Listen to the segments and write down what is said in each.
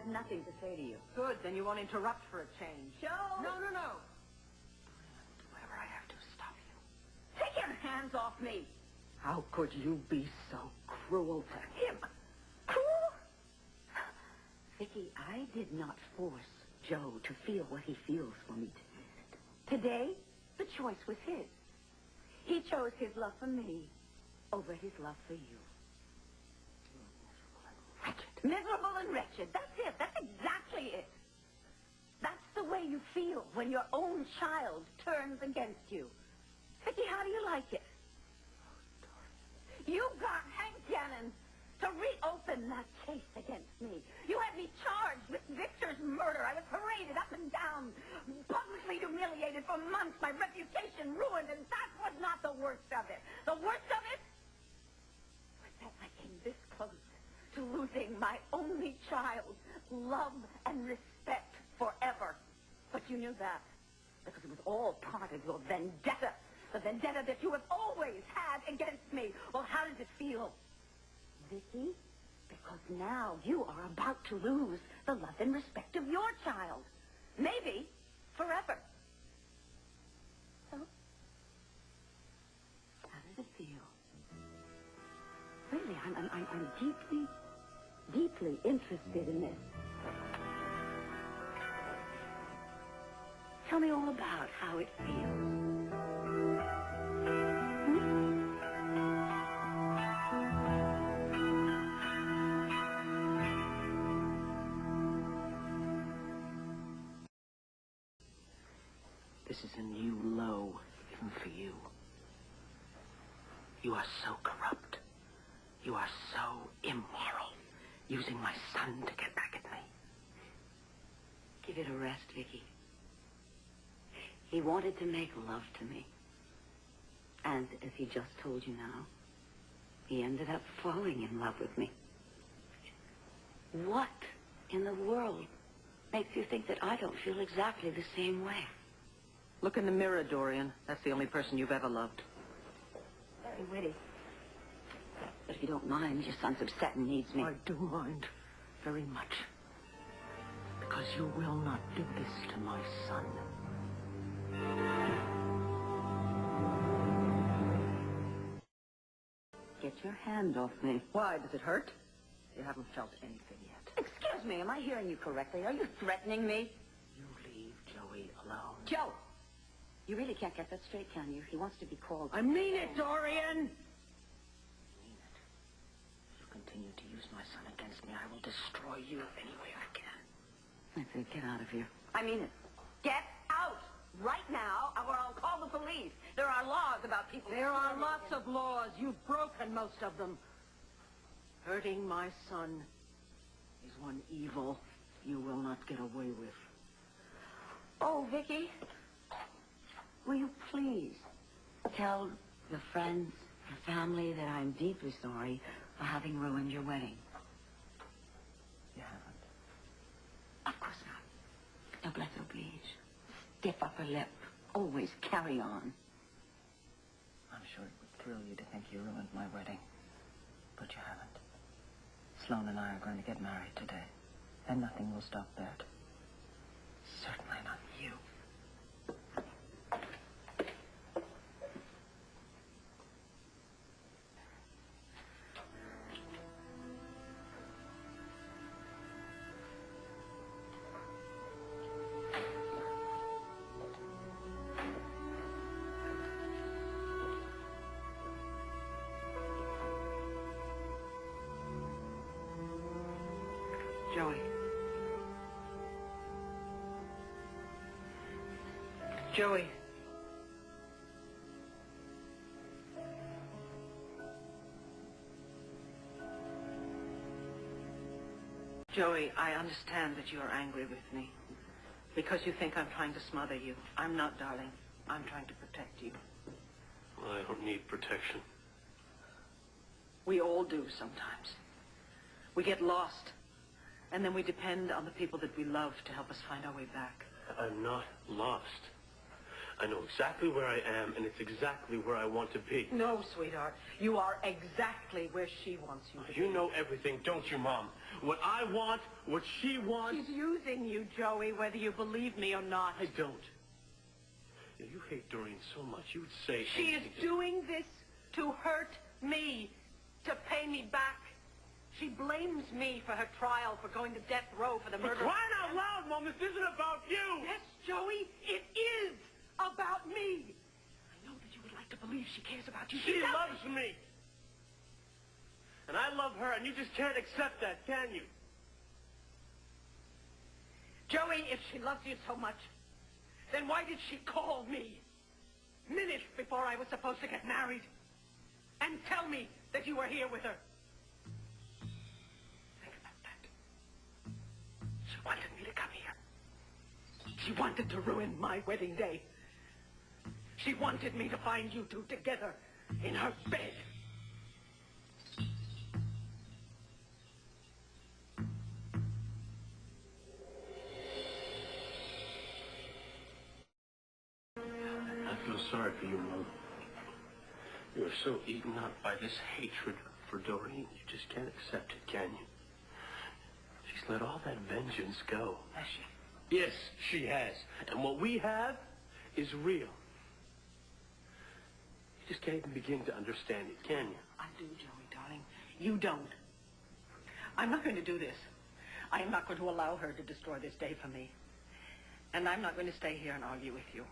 has nothing to say to you. Good, then you won't interrupt for a change. Joe! No. Do whatever I have to stop you. Take your hands off me! How could you be so cruel to him? Cruel? Viki, I did not force Joe to feel what he feels for me. Today, the choice was his. He chose his love for me over his love for you. Miserable and wretched. That's it. That's exactly it. That's the way you feel when your own child turns against you. Viki, how do you like it? You got Hank Gannon to reopen that case against me. You had me charged with Victor's murder. I was paraded up and down, publicly humiliated for months, my reputation ruined, and that was not the worst of it. The worst of it was that I came this close to losing my only child, love and respect forever. But you knew that because it was all part of your vendetta, the vendetta that you have always had against me. Well, how does it feel, Viki? Because now you are about to lose the love and respect of your child. Maybe forever. So, how does it feel? Really, I'm deeply interested in this. Tell me all about how it feels. This is a new low, even for you. You are so corrupt. You are so immoral, using my son to get back at me. Give it a rest, Viki. He wanted to make love to me. And as he just told you now, he ended up falling in love with me. What in the world makes you think that I don't feel exactly the same way? Look in the mirror, Dorian. That's the only person you've ever loved. Very witty. But if you don't mind, your son's upset and needs me. I do mind very much. Because you will not do this to my son. Get your hand off me. Why? Does it hurt? You haven't felt anything yet. Excuse me, am I hearing you correctly? Are you threatening me? You leave Joey alone. Joe! You really can't get that straight, can you? He wants to be called... I mean it, Dorian! I mean it. If you continue to use my son against me, I will destroy you any way I can. That's it. Get out of here. I mean it. Get out! Right now, or I'll call the police. There are laws about people... There are lots of laws. You've broken most of them. Hurting my son is one evil you will not get away with. Oh, Viki, will you please tell your friends, your family that I'm deeply sorry for having ruined your wedding? You haven't. Of course not. Noblesse oblige. Stiff upper lip. Always carry on. I'm sure it would thrill you to think you ruined my wedding. But you haven't. Sloan and I are going to get married today. And nothing will stop that. Certainly not you. Joey. Joey. Joey, I understand that you are angry with me. Because you think I'm trying to smother you. I'm not, darling. I'm trying to protect you. Well, I don't need protection. We all do sometimes. We get lost. And then we depend on the people that we love to help us find our way back. I'm not lost. I know exactly where I am, and it's exactly where I want to be. No, sweetheart. You are exactly where she wants you to be. You know everything, don't you, Mom? What I want, what she wants. She's using you, Joey, whether you believe me or not. I don't. You hate Dorian so much, you would say... She is doing this to hurt me, to pay me back. She blames me for her trial, for going to death row for the murder. For crying out loud, Mom, this isn't about you! Yes, Joey, it is about me. I know that you would like to believe she cares about you. She loves me. And I love her, and you just can't accept that, can you? Joey, if she loves you so much, then why did she call me minutes before I was supposed to get married and tell me that you were here with her? Think about that. She wanted me to come here. She wanted to ruin my wedding day. She wanted me to find you two together in her bed. I feel sorry for you, Mom. You're so eaten up by this hatred for Dorian, you just can't accept it, can you? She's let all that vengeance go. Has she? Yes, she has. And what we have is real. You just can't even begin to understand it, can you? I do, Joey, darling. You don't. I'm not going to do this. I am not going to allow her to destroy this day for me. And I'm not going to stay here and argue with you.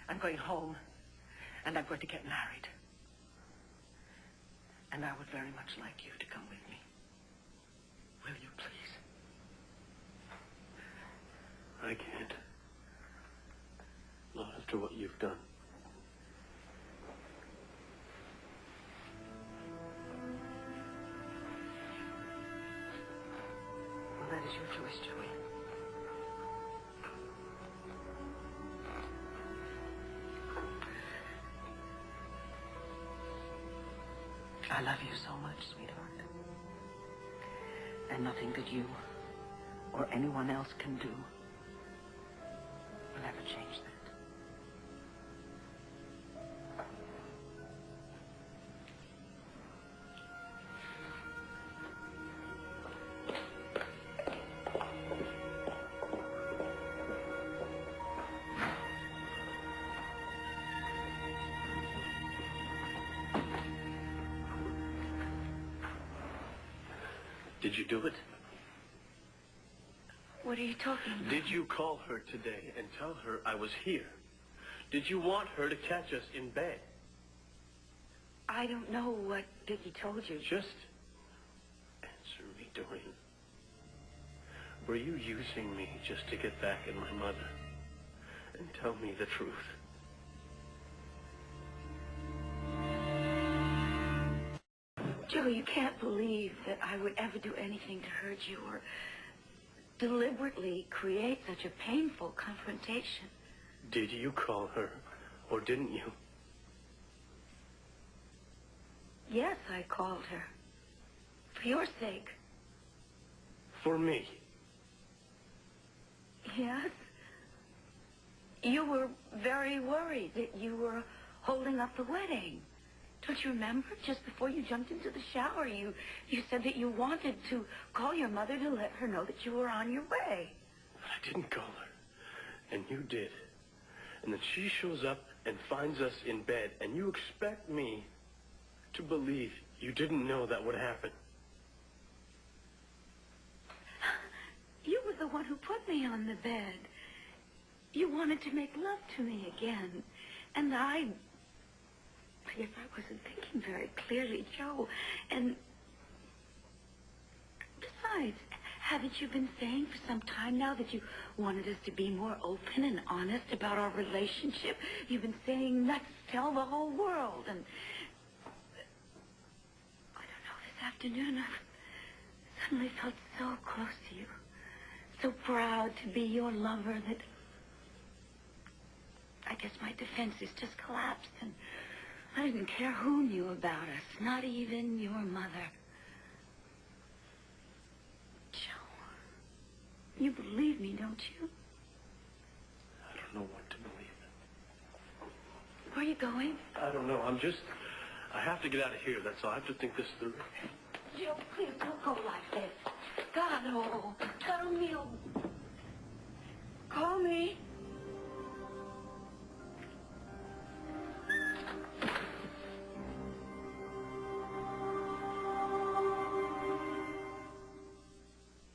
I'm going home, and I'm going to get married. And I would very much like you to come with me. Will you, please? I can't. Not after what you've done. Well, that is your choice, Joey. I love you so much, sweetheart. And nothing that you or anyone else can do will ever change that. Did you do it? What are you talking about? Did you call her today and tell her I was here? Did you want her to catch us in bed? I don't know what Viki told you. Just answer me, Dorian. Were you using me just to get back at my mother? And tell me the truth. Joe, you can't believe that I would ever do anything to hurt you or deliberately create such a painful confrontation. Did you call her, or didn't you? Yes, I called her. For your sake. For me? Yes. You were very worried that you were holding up the wedding. Don't you remember? Just before you jumped into the shower, you said that you wanted to call your mother to let her know that you were on your way. But I didn't call her. And you did. And then she shows up and finds us in bed, and you expect me to believe you didn't know that would happen. You were the one who put me on the bed. You wanted to make love to me again. And I guess I wasn't thinking very clearly, Joe. And besides, haven't you been saying for some time now that you wanted us to be more open and honest about our relationship? You've been saying, let's tell the whole world. And I don't know, this afternoon I suddenly felt so close to you. So proud to be your lover that I guess my defenses just collapsed, and I didn't care who knew about us, not even your mother. Joe, you believe me, don't you? I don't know what to believe. Where are you going? I don't know. I have to get out of here. That's all. I have to think this through. Jill, please don't go like this. Caro mío.